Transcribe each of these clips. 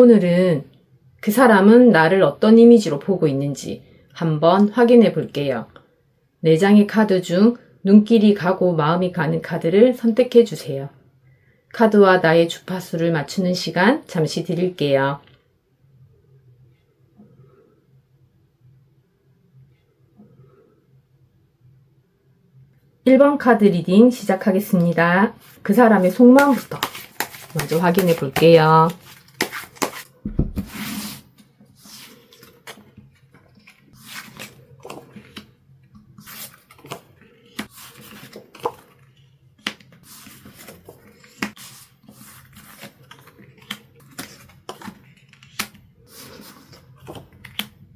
오늘은 그 사람은 나를 어떤 이미지로 보고 있는지 한번 확인해 볼게요. 4장의 카드 중 눈길이 가고 마음이 가는 카드를 선택해 주세요. 카드와 나의 주파수를 맞추는 시간 잠시 드릴게요. (1번) 카드 리딩 시작하겠습니다. 그 사람의 속마음부터 먼저 확인해 볼게요.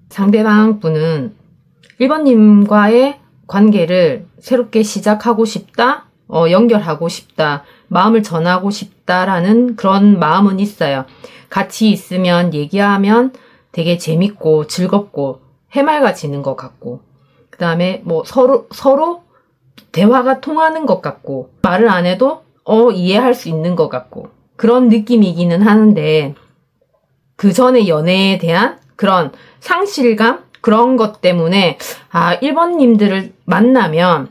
상대방 분은 1번님과의 관계를 새롭게 시작하고 싶다, 연결하고 싶다, 마음을 전하고 싶다라는 그런 마음은 있어요. 같이 있으면 얘기하면 되게 재밌고 즐겁고 해맑아지는 것 같고, 그 다음에 서로 대화가 통하는 것 같고, 말을 안 해도 이해할 수 있는 것 같고, 그런 느낌이기는 하는데, 그 전에 연애에 대한 그런 상실감? 그런 것 때문에 1번님들을 만나면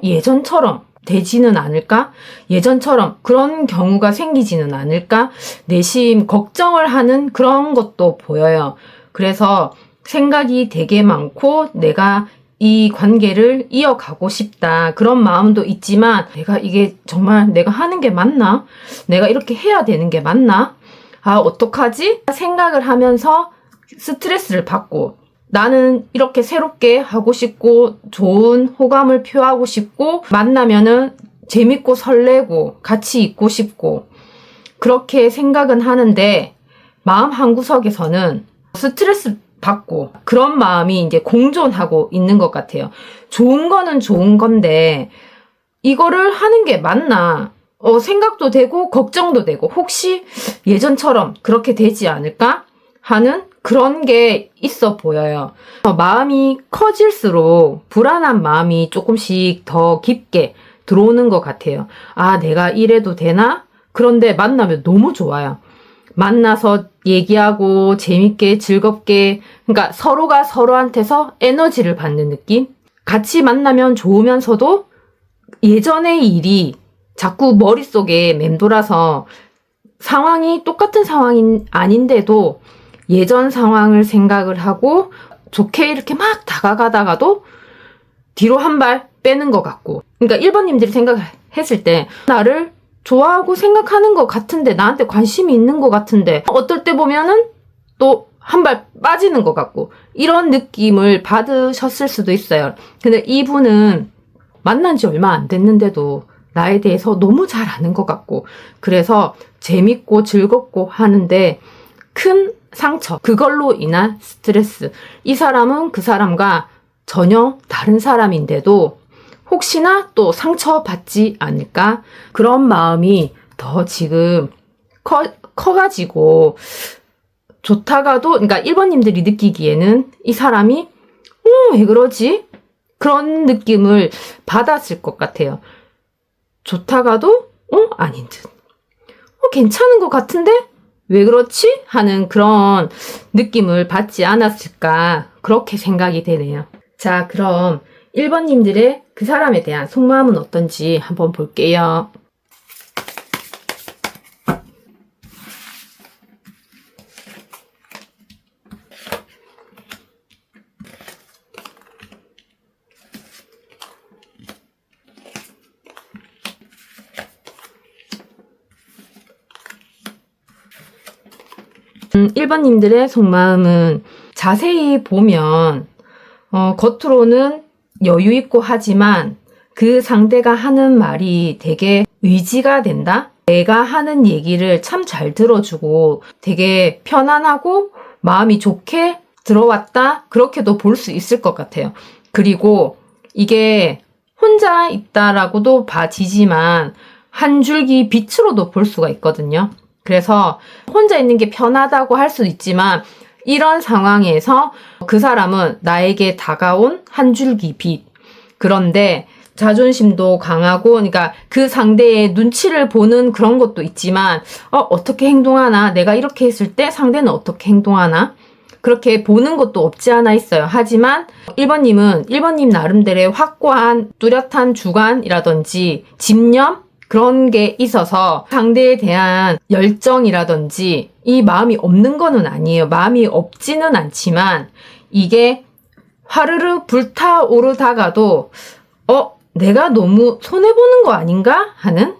예전처럼 되지는 않을까? 예전처럼 그런 경우가 생기지는 않을까? 내심 걱정을 하는 그런 것도 보여요. 그래서 생각이 되게 많고 내가 이 관계를 이어가고 싶다. 그런 마음도 있지만 이게 정말 내가 하는 게 맞나? 내가 이렇게 해야 되는 게 맞나? 어떡하지? 생각을 하면서 스트레스를 받고, 나는 이렇게 새롭게 하고 싶고 좋은 호감을 표하고 싶고 만나면은 재밌고 설레고 같이 있고 싶고 그렇게 생각은 하는데, 마음 한구석에서는 스트레스 받고 그런 마음이 이제 공존하고 있는 것 같아요. 좋은 거는 좋은 건데 이거를 하는 게 맞나? 생각도 되고 걱정도 되고, 혹시 예전처럼 그렇게 되지 않을까 하는 그런 게 있어 보여요. 마음이 커질수록 불안한 마음이 조금씩 더 깊게 들어오는 것 같아요. 내가 이래도 되나? 그런데 만나면 너무 좋아요. 만나서 얘기하고 재밌게 즐겁게, 그러니까 서로가 서로한테서 에너지를 받는 느낌? 같이 만나면 좋으면서도 예전의 일이 자꾸 머릿속에 맴돌아서 상황이 똑같은 상황이 아닌데도 예전 상황을 생각을 하고 좋게 이렇게 막 다가가다가도 뒤로 한 발 빼는 것 같고, 그러니까 1번님들이 생각했을 때 나를 좋아하고 생각하는 것 같은데, 나한테 관심이 있는 것 같은데 어떨 때 보면은 또 한 발 빠지는 것 같고, 이런 느낌을 받으셨을 수도 있어요. 근데 이분은 만난 지 얼마 안 됐는데도 나에 대해서 너무 잘 아는 것 같고, 그래서 재밌고 즐겁고 하는데 큰 상처, 그걸로 인한 스트레스, 이 사람은 그 사람과 전혀 다른 사람인데도 혹시나 또 상처받지 않을까? 그런 마음이 더 지금 커가지고 좋다가도, 그러니까 1번님들이 느끼기에는 이 사람이 왜 그러지? 그런 느낌을 받았을 것 같아요. 좋다가도 아닌 듯. 괜찮은 것 같은데? 왜 그렇지? 하는 그런 느낌을 받지 않았을까, 그렇게 생각이 되네요. 자, 그럼 1번님들의 그 사람에 대한 속마음은 어떤지 한번 볼게요. 음, 1번님들의 속마음은 자세히 보면 겉으로는 여유 있고 하지만 그 상대가 하는 말이 되게 의지가 된다? 내가 하는 얘기를 참 잘 들어주고 되게 편안하고 마음이 좋게 들어왔다? 그렇게도 볼 수 있을 것 같아요. 그리고 이게 혼자 있다라고도 봐지지만 한 줄기 빛으로도 볼 수가 있거든요. 그래서 혼자 있는 게 편하다고 할 수도 있지만, 이런 상황에서 그 사람은 나에게 다가온 한 줄기 빛. 그런데 자존심도 강하고, 그러니까 그 상대의 눈치를 보는 그런 것도 있지만, 어떻게 행동하나? 내가 이렇게 했을 때 상대는 어떻게 행동하나? 그렇게 보는 것도 없지 않아 있어요. 하지만 1번님은 1번님 나름대로의 확고한 뚜렷한 주관이라든지 집념? 그런 게 있어서 상대에 대한 열정이라든지 이 마음이 없는 거는 아니에요. 마음이 없지는 않지만 이게 화르르 불타오르다가도 내가 너무 손해보는 거 아닌가? 하는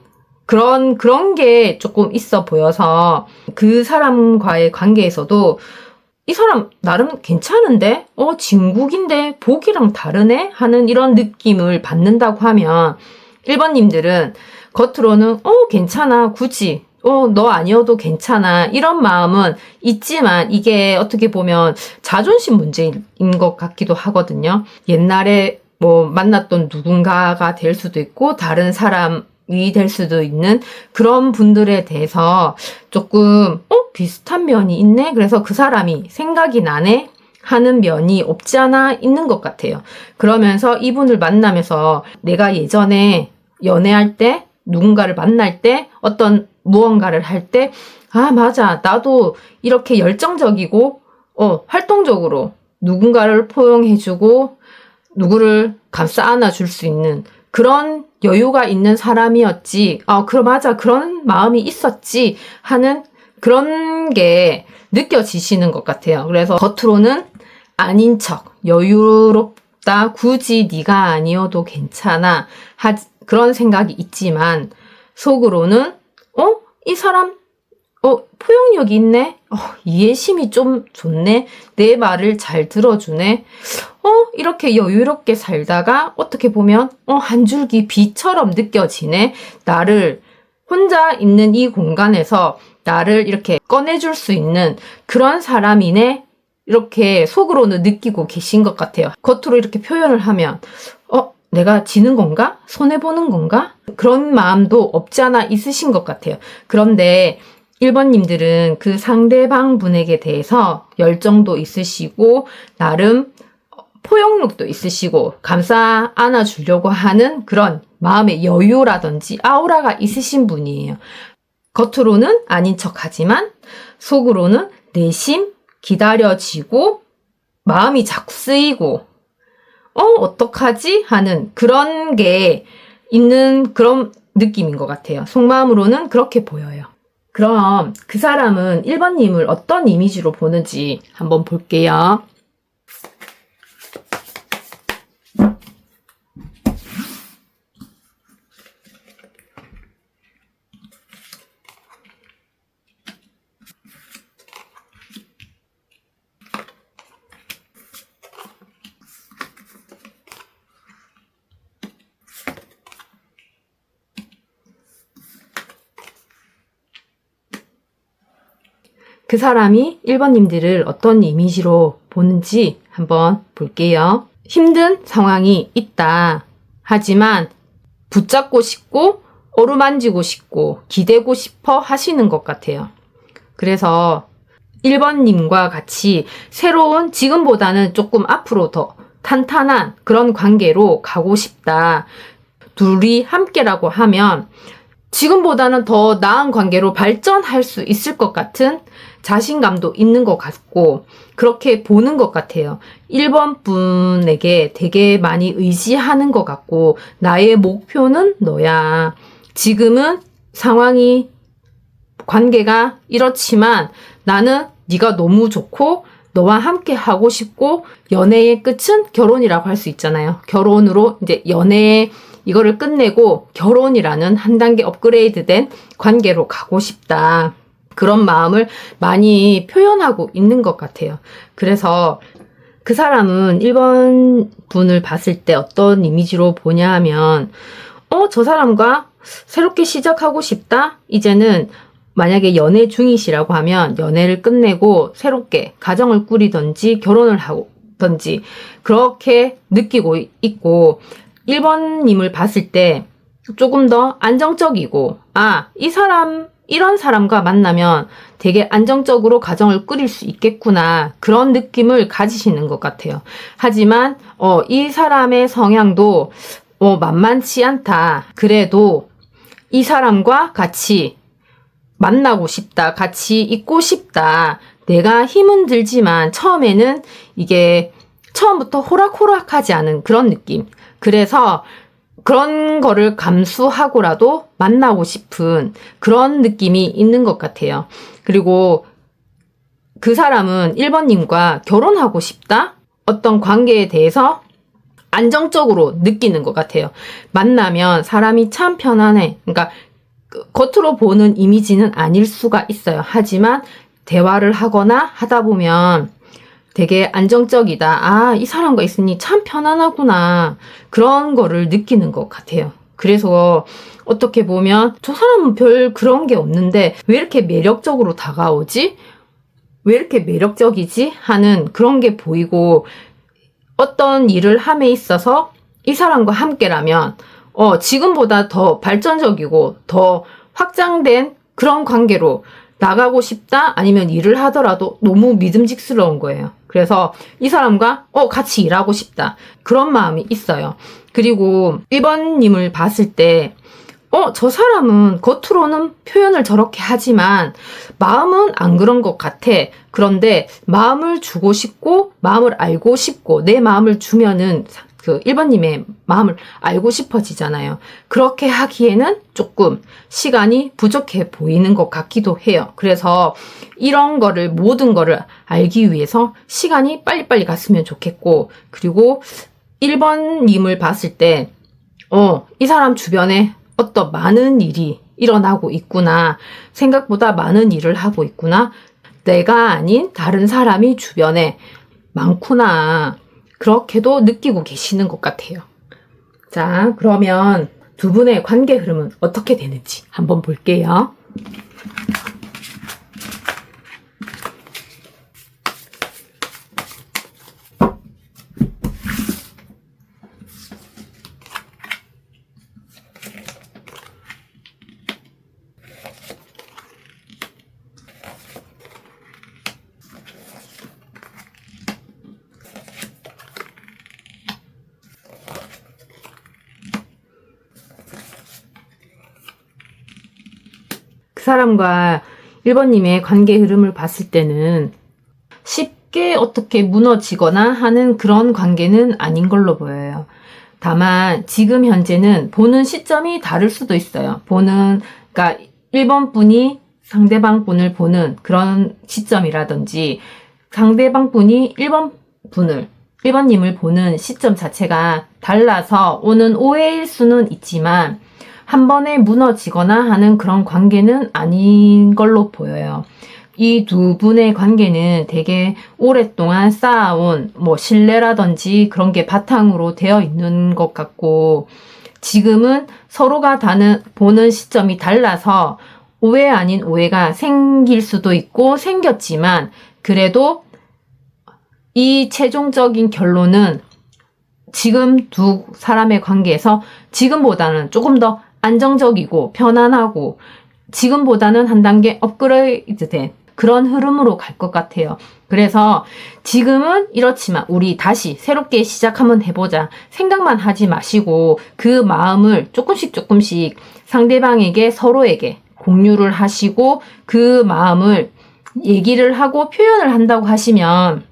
그런 게 조금 있어 보여서 그 사람과의 관계에서도 이 사람 나름 괜찮은데? 진국인데? 보기랑 다르네? 하는 이런 느낌을 받는다고 하면 1번님들은 겉으로는 괜찮아. 굳이 너 아니어도 괜찮아. 이런 마음은 있지만 이게 어떻게 보면 자존심 문제인 것 같기도 하거든요. 옛날에 뭐 만났던 누군가가 될 수도 있고 다른 사람이 될 수도 있는 그런 분들에 대해서 조금 비슷한 면이 있네. 그래서 그 사람이 생각이 나네. 하는 면이 없지 않아 있는 것 같아요. 그러면서 이분을 만나면서 내가 예전에 연애할 때 누군가를 만날 때 어떤 무언가를 할 때 맞아 나도 이렇게 열정적이고 활동적으로 누군가를 포용해주고 누구를 감싸 안아줄 수 있는 그런 여유가 있는 사람이었지. 맞아 그런 마음이 있었지 하는 그런 게 느껴지시는 것 같아요. 그래서 겉으로는 아닌 척 여유롭다 굳이 네가 아니어도 괜찮아 그런 생각이 있지만 속으로는 이 사람 포용력이 있네. 이해심이 좀 좋네. 내 말을 잘 들어주네. 이렇게 여유롭게 살다가 어떻게 보면 한 줄기 비처럼 느껴지네. 나를 혼자 있는 이 공간에서 나를 이렇게 꺼내줄 수 있는 그런 사람이네. 이렇게 속으로는 느끼고 계신 것 같아요. 겉으로 이렇게 표현을 하면 내가 지는 건가? 손해보는 건가? 그런 마음도 없지 않아 있으신 것 같아요. 그런데 1번님들은 그 상대방 분에게 대해서 열정도 있으시고 나름 포용력도 있으시고 감싸 안아주려고 하는 그런 마음의 여유라든지 아우라가 있으신 분이에요. 겉으로는 아닌 척하지만 속으로는 내심 기다려지고 마음이 자꾸 쓰이고 어떡하지? 하는 그런 게 있는 그런 느낌인 것 같아요. 속마음으로는 그렇게 보여요. 그럼 그 사람은 1번님을 어떤 이미지로 보는지 한번 볼게요. 그 사람이 1번님들을 어떤 이미지로 보는지 한번 볼게요. 힘든 상황이 있다. 하지만 붙잡고 싶고 어루만지고 싶고 기대고 싶어 하시는 것 같아요. 그래서 1번님과 같이 새로운 지금보다는 조금 앞으로 더 탄탄한 그런 관계로 가고 싶다. 둘이 함께라고 하면 지금보다는 더 나은 관계로 발전할 수 있을 것 같은 자신감도 있는 것 같고 그렇게 보는 것 같아요. 1번 분에게 되게 많이 의지하는 것 같고 나의 목표는 너야. 지금은 상황이 관계가 이렇지만 나는 네가 너무 좋고 너와 함께 하고 싶고 연애의 끝은 결혼이라고 할 수 있잖아요. 결혼으로 이제 연애 이거를 끝내고 결혼이라는 한 단계 업그레이드된 관계로 가고 싶다. 그런 마음을 많이 표현하고 있는 것 같아요. 그래서 그 사람은 1번 분을 봤을 때 어떤 이미지로 보냐 하면 저 사람과 새롭게 시작하고 싶다? 이제는 만약에 연애 중이시라고 하면 연애를 끝내고 새롭게 가정을 꾸리든지 결혼을 하든지 그렇게 느끼고 있고 1번님을 봤을 때 조금 더 안정적이고 이 사람 이런 사람과 만나면 되게 안정적으로 가정을 꾸릴 수 있겠구나 그런 느낌을 가지시는 것 같아요. 하지만 이 사람의 성향도 만만치 않다. 그래도 이 사람과 같이 만나고 싶다. 같이 있고 싶다. 내가 힘은 들지만 처음에는 이게 처음부터 호락호락하지 않은 그런 느낌. 그래서 그런 거를 감수하고라도 만나고 싶은 그런 느낌이 있는 것 같아요. 그리고 그 사람은 1번님과 결혼하고 싶다? 어떤 관계에 대해서 안정적으로 느끼는 것 같아요. 만나면 사람이 참 편안해. 그러니까 겉으로 보는 이미지는 아닐 수가 있어요. 하지만 대화를 하거나 하다 보면 되게 안정적이다. 아, 이 사람과 있으니 참 편안하구나. 그런 거를 느끼는 것 같아요. 그래서 어떻게 보면 저 사람은 별 그런 게 없는데 왜 이렇게 매력적으로 다가오지? 왜 이렇게 매력적이지? 하는 그런 게 보이고 어떤 일을 함에 있어서 이 사람과 함께라면 지금보다 더 발전적이고 더 확장된 그런 관계로 나가고 싶다? 아니면 일을 하더라도 너무 믿음직스러운 거예요. 그래서 이 사람과 같이 일하고 싶다. 그런 마음이 있어요. 그리고 1번님을 봤을 때 저 사람은 겉으로는 표현을 저렇게 하지만 마음은 안 그런 것 같아. 그런데 마음을 주고 싶고 마음을 알고 싶고 내 마음을 주면은 그 1번님의 마음을 알고 싶어지잖아요. 그렇게 하기에는 조금 시간이 부족해 보이는 것 같기도 해요. 그래서 이런 거를 모든 거를 알기 위해서 시간이 빨리빨리 갔으면 좋겠고 그리고 1번님을 봤을 때 이 사람 주변에 어떤 많은 일이 일어나고 있구나. 생각보다 많은 일을 하고 있구나. 내가 아닌 다른 사람이 주변에 많구나. 그렇게도 느끼고 계시는 것 같아요. 자, 그러면 두 분의 관계 흐름은 어떻게 되는지 한번 볼게요. 그 사람과 1번님의 관계 흐름을 봤을 때는 쉽게 어떻게 무너지거나 하는 그런 관계는 아닌 걸로 보여요. 다만 지금 현재는 보는 시점이 다를 수도 있어요. 그러니까 1번 분이 상대방 분을 보는 그런 시점이라든지 상대방 분이 1번님을 보는 시점 자체가 달라서 오는 오해일 수는 있지만 한 번에 무너지거나 하는 그런 관계는 아닌 걸로 보여요. 이 두 분의 관계는 되게 오랫동안 쌓아온 신뢰라든지 그런 게 바탕으로 되어 있는 것 같고 지금은 서로가 보는 시점이 달라서 오해 아닌 오해가 생길 수도 있고 생겼지만 그래도 이 최종적인 결론은 지금 두 사람의 관계에서 지금보다는 조금 더 안정적이고 편안하고 지금보다는 한 단계 업그레이드된 그런 흐름으로 갈 것 같아요. 그래서 지금은 이렇지만 우리 다시 새롭게 시작 한번 해보자. 생각만 하지 마시고 그 마음을 조금씩 상대방에게 서로에게 공유를 하시고 그 마음을 얘기를 하고 표현을 한다고 하시면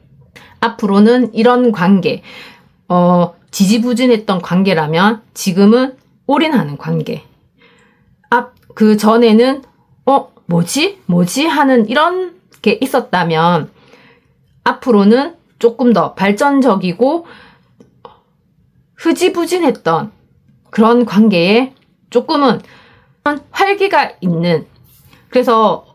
앞으로는 이런 관계, 지지부진했던 관계라면 지금은 올인하는 관계. 그 전에는 뭐지 하는 이런 게 있었다면 앞으로는 조금 더 발전적이고 흐지부진했던 그런 관계에 조금은 활기가 있는 그래서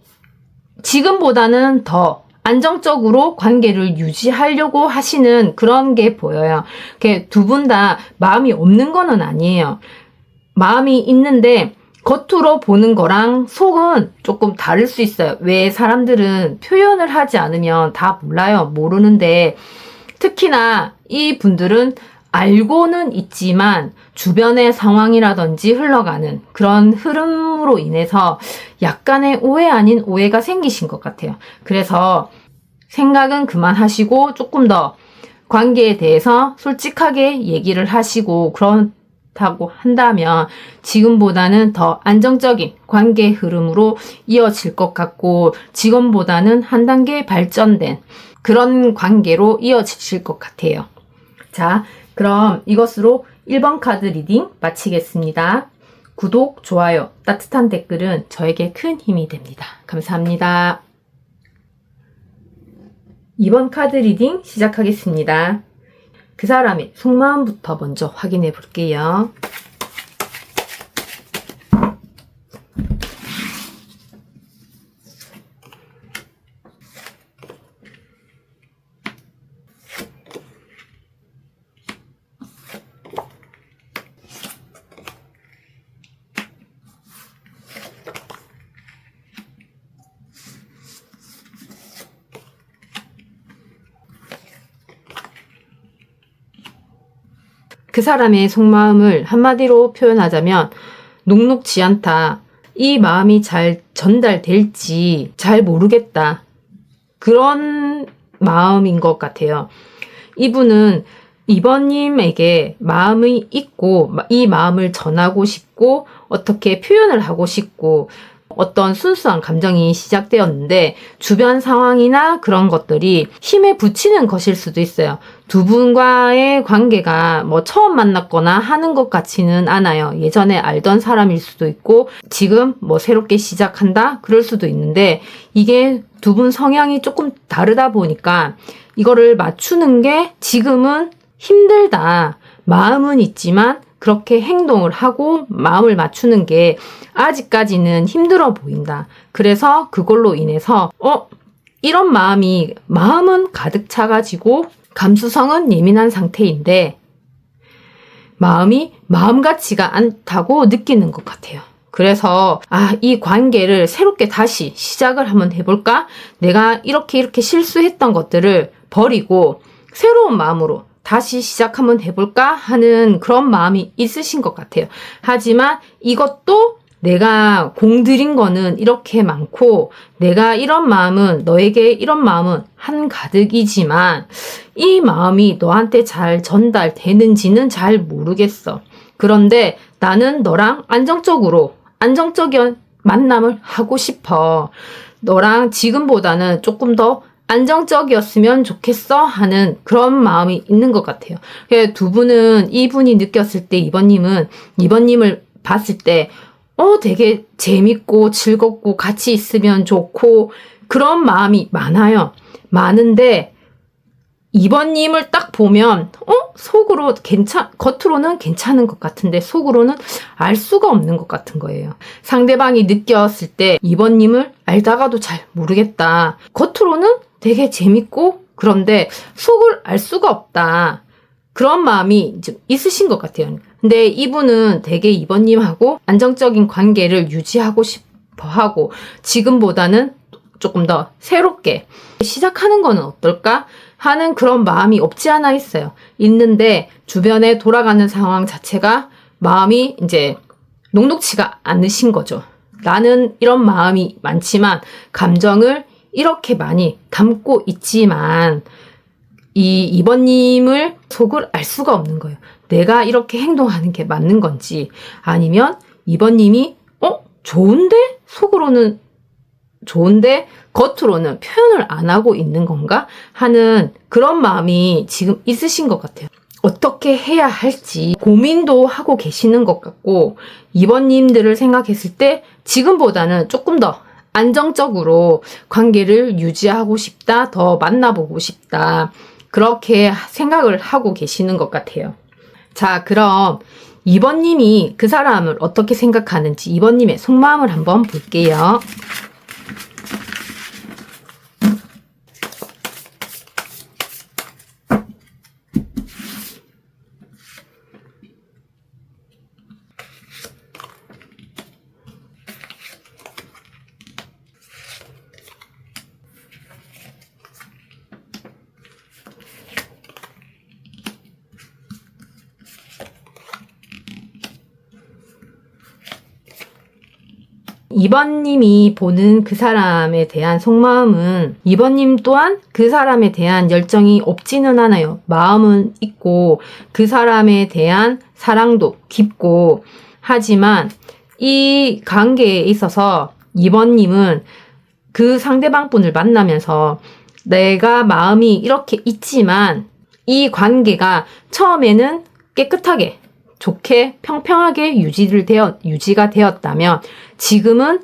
지금보다는 더 안정적으로 관계를 유지하려고 하시는 그런 게 보여요. 두 분 다 마음이 없는 거는 아니에요. 마음이 있는데 겉으로 보는 거랑 속은 조금 다를 수 있어요. 왜 사람들은 표현을 하지 않으면 다 몰라요. 모르는데 특히나 이 분들은 알고는 있지만 주변의 상황이라든지 흘러가는 그런 흐름으로 인해서 약간의 오해 아닌 오해가 생기신 것 같아요. 그래서 생각은 그만하시고 조금 더 관계에 대해서 솔직하게 얘기를 하시고 있다고 한다면 지금보다는 더 안정적인 관계 흐름으로 이어질 것 같고 지금보다는 한 단계 발전된 그런 관계로 이어질 것 같아요. 자, 그럼 이것으로 1번 카드 리딩 마치겠습니다. 구독, 좋아요, 따뜻한 댓글은 저에게 큰 힘이 됩니다. 감사합니다. 2번 카드 리딩 시작하겠습니다. 그 사람의 속마음부터 먼저 확인해 볼게요. 그 사람의 속마음을 한마디로 표현하자면 녹록지 않다. 이 마음이 잘 전달될지 잘 모르겠다. 그런 마음인 것 같아요. 이분은 이번님에게 마음이 있고 이 마음을 전하고 싶고 어떻게 표현을 하고 싶고 어떤 순수한 감정이 시작되었는데 주변 상황이나 그런 것들이 힘에 부치는 것일 수도 있어요. 두 분과의 관계가 뭐 처음 만났거나 하는 것 같지는 않아요. 예전에 알던 사람일 수도 있고 지금 뭐 새롭게 시작한다? 그럴 수도 있는데 이게 두 분 성향이 조금 다르다 보니까 이거를 맞추는 게 지금은 힘들다. 마음은 있지만 그렇게 행동을 하고 마음을 맞추는 게 아직까지는 힘들어 보인다. 그래서 그걸로 인해서 이런 마음은 가득 차가지고 감수성은 예민한 상태인데 마음이 마음 같지가 않다고 느끼는 것 같아요. 그래서 이 관계를 새롭게 다시 시작을 한번 해볼까? 내가 이렇게 실수했던 것들을 버리고 새로운 마음으로 다시 시작 한번 해볼까 하는 그런 마음이 있으신 것 같아요. 하지만 이것도 내가 공들인 거는 이렇게 많고 내가 이런 마음은 너에게 이런 마음은 한가득이지만 이 마음이 너한테 잘 전달되는지는 잘 모르겠어. 그런데 나는 너랑 안정적인 만남을 하고 싶어. 너랑 지금보다는 조금 더 안정적이었으면 좋겠어 하는 그런 마음이 있는 것 같아요. 두 분은 이분이 느꼈을 때 이번님을 봤을 때 되게 재밌고 즐겁고 같이 있으면 좋고 그런 마음이 많아요. 많은데 이번님을 딱 보면 속으로 겉으로는 괜찮은 것 같은데 속으로는 알 수가 없는 것 같은 거예요. 상대방이 느꼈을 때 이번님을 알다가도 잘 모르겠다. 겉으로는 되게 재밌고 그런데 속을 알 수가 없다. 그런 마음이 좀 있으신 것 같아요. 근데 이분은 되게 이번님하고 안정적인 관계를 유지하고 싶어 하고 지금보다는 조금 더 새롭게 시작하는 거는 어떨까 하는 그런 마음이 없지 않아 있어요. 있는데 주변에 돌아가는 상황 자체가 마음이 이제 녹록지가 않으신 거죠. 나는 이런 마음이 많지만 감정을 이렇게 많이 담고 있지만 이번님을 속을 알 수가 없는 거예요. 내가 이렇게 행동하는 게 맞는 건지 아니면 이번님이 좋은데 속으로는 좋은데 겉으로는 표현을 안 하고 있는 건가 하는 그런 마음이 지금 있으신 것 같아요. 어떻게 해야 할지 고민도 하고 계시는 것 같고 이번님들을 생각했을 때 지금보다는 조금 더 안정적으로 관계를 유지하고 싶다, 더 만나보고 싶다 그렇게 생각을 하고 계시는 것 같아요. 자, 그럼 이번님이 그 사람을 어떻게 생각하는지 이번님의 속마음을 한번 볼게요. 2번님이 보는 그 사람에 대한 속마음은 2번님 또한 그 사람에 대한 열정이 없지는 않아요. 마음은 있고 그 사람에 대한 사랑도 깊고, 하지만 이 관계에 있어서 2번님은 그 상대방 분을 만나면서 내가 마음이 이렇게 있지만 이 관계가 처음에는 깨끗하게 좋게 평평하게 유지가 되었다면 지금은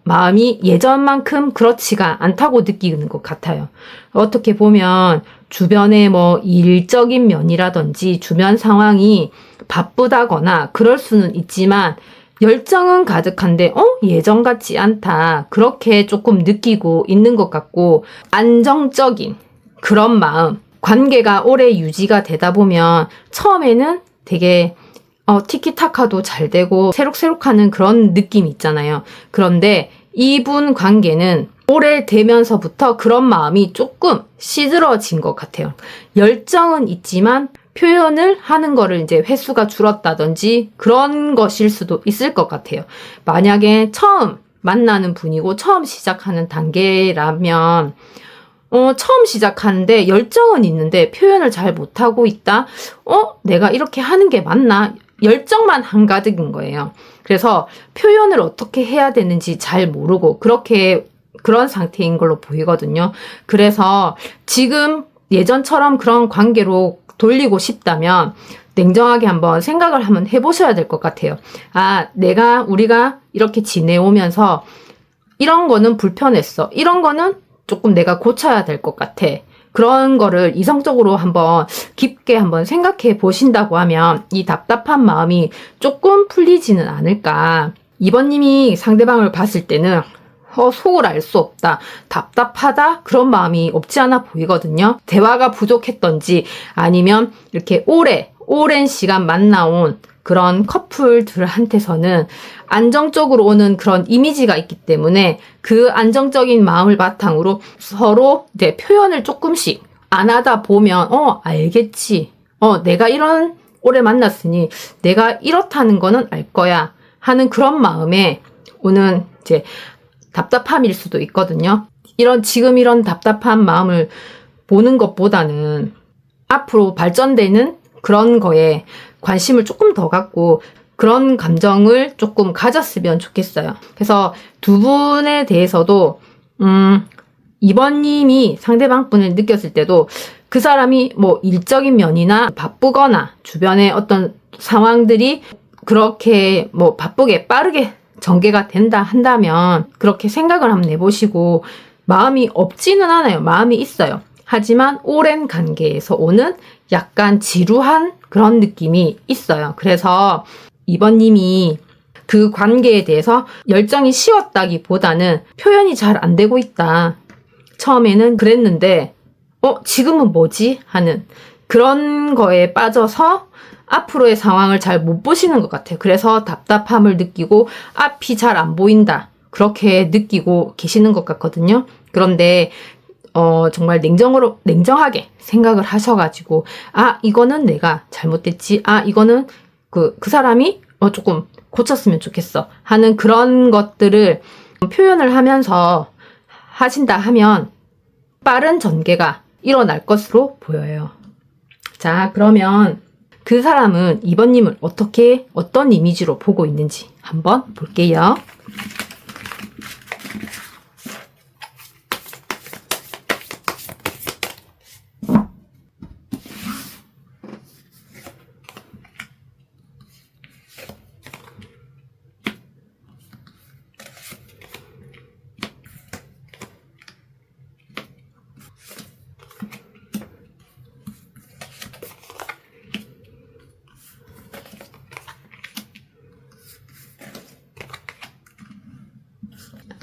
마음이 예전만큼 그렇지가 않다고 느끼는 것 같아요. 어떻게 보면 주변의 뭐 일적인 면이라든지 주변 상황이 바쁘다거나 그럴 수는 있지만 열정은 가득한데 예전 같지 않다, 그렇게 조금 느끼고 있는 것 같고, 안정적인 그런 마음, 관계가 오래 유지가 되다 보면 처음에는 되게 티키타카도 잘 되고 새록새록하는 그런 느낌이 있잖아요. 그런데 이분 관계는 오래되면서부터 그런 마음이 조금 시들어진 것 같아요. 열정은 있지만 표현을 하는 거를 이제 횟수가 줄었다든지 그런 것일 수도 있을 것 같아요. 만약에 처음 만나는 분이고 처음 시작하는 단계라면 처음 시작하는데 열정은 있는데 표현을 잘 못하고 있다? 내가 이렇게 하는 게 맞나? 열정만 한가득인 거예요. 그래서 표현을 어떻게 해야 되는지 잘 모르고 그런 상태인 걸로 보이거든요. 그래서 지금 예전처럼 그런 관계로 돌리고 싶다면 냉정하게 한번 생각을 한번 해보셔야 될 것 같아요. 우리가 이렇게 지내오면서 이런 거는 불편했어. 이런 거는 조금 내가 고쳐야 될 것 같아. 그런 거를 이성적으로 한번 깊게 한번 생각해 보신다고 하면 이 답답한 마음이 조금 풀리지는 않을까. 2번님이 상대방을 봤을 때는 속을 알 수 없다, 답답하다, 그런 마음이 없지 않아 보이거든요. 대화가 부족했던지 아니면 이렇게 오랜 시간 만나온 그런 커플들한테서는 안정적으로 오는 그런 이미지가 있기 때문에 그 안정적인 마음을 바탕으로 서로 이제 표현을 조금씩 안 하다 보면 알겠지. 내가 오래 만났으니 내가 이렇다는 거는 알 거야 하는 그런 마음에 오는 이제 답답함일 수도 있거든요. 지금 이런 답답한 마음을 보는 것보다는 앞으로 발전되는 그런 거에 관심을 조금 더 갖고 그런 감정을 조금 가졌으면 좋겠어요. 그래서 두 분에 대해서도 2번님이 상대방 분을 느꼈을 때도 그 사람이 뭐 일적인 면이나 바쁘거나 주변의 어떤 상황들이 그렇게 뭐 바쁘게 빠르게 전개가 된다 한다면 그렇게 생각을 한번 해보시고, 마음이 없지는 않아요. 마음이 있어요. 하지만 오랜 관계에서 오는 약간 지루한 그런 느낌이 있어요. 그래서 2번님이 그 관계에 대해서 열정이 식었다기보다는 표현이 잘 안 되고 있다. 처음에는 그랬는데 지금은 뭐지? 하는 그런 거에 빠져서 앞으로의 상황을 잘 못 보시는 것 같아요. 그래서 답답함을 느끼고 앞이 잘 안 보인다, 그렇게 느끼고 계시는 것 같거든요. 그런데 정말 냉정하게 생각을 하셔가지고 이거는 내가 잘못됐지, 이거는 그 사람이 조금 고쳤으면 좋겠어 하는 그런 것들을 표현을 하면서 하신다 하면 빠른 전개가 일어날 것으로 보여요. 자, 그러면 그 사람은 2번님을 어떤 이미지로 보고 있는지 한번 볼게요.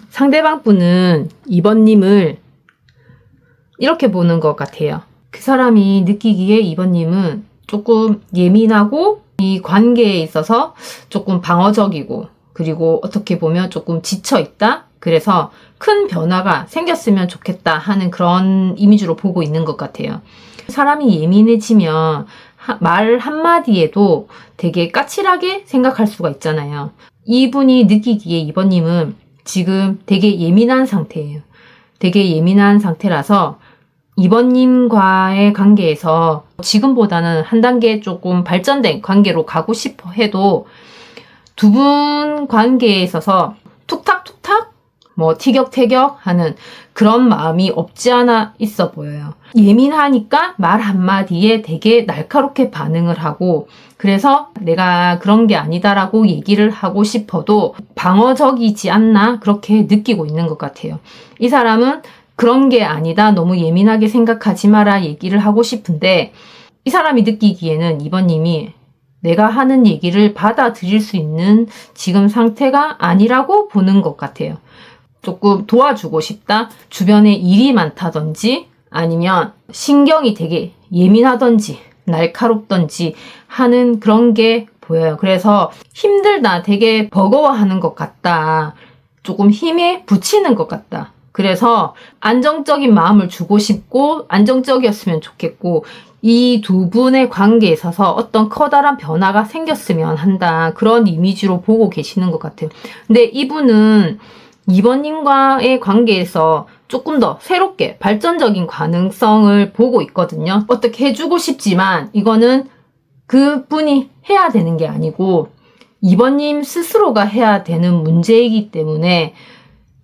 상대방 분은 2번님을 이렇게 보는 것 같아요. 그 사람이 느끼기에 2번님은 조금 예민하고 이 관계에 있어서 조금 방어적이고, 그리고 어떻게 보면 조금 지쳐있다? 그래서 큰 변화가 생겼으면 좋겠다 하는 그런 이미지로 보고 있는 것 같아요. 사람이 예민해지면 말 한마디에도 되게 까칠하게 생각할 수가 있잖아요. 이분이 느끼기에 이번님은 지금 되게 예민한 상태예요. 되게 예민한 상태라서 이번님과의 관계에서 지금보다는 한 단계 조금 발전된 관계로 가고 싶어 해도 두 분 관계에 있어서 툭탁툭탁 뭐 티격태격 하는 그런 마음이 없지 않아 있어 보여요. 예민하니까 말 한마디에 되게 날카롭게 반응을 하고, 그래서 내가 그런 게 아니다라고 얘기를 하고 싶어도 방어적이지 않나 그렇게 느끼고 있는 것 같아요. 이 사람은 그런 게 아니다, 너무 예민하게 생각하지 마라 얘기를 하고 싶은데, 이 사람이 느끼기에는 이번님이 내가 하는 얘기를 받아들일 수 있는 지금 상태가 아니라고 보는 것 같아요. 조금 도와주고 싶다, 주변에 일이 많다든지 아니면 신경이 되게 예민하던지 날카롭던지 하는 그런 게 보여요. 그래서 힘들다, 되게 버거워하는 것 같다, 조금 힘에 부치는 것 같다. 그래서 안정적인 마음을 주고 싶고 안정적이었으면 좋겠고, 이 두 분의 관계에 있어서 어떤 커다란 변화가 생겼으면 한다, 그런 이미지로 보고 계시는 것 같아요. 근데 이분은 이번님과의 관계에서 조금 더 새롭게 발전적인 가능성을 보고 있거든요. 어떻게 해주고 싶지만 이거는 그분이 해야 되는 게 아니고 이번님 스스로가 해야 되는 문제이기 때문에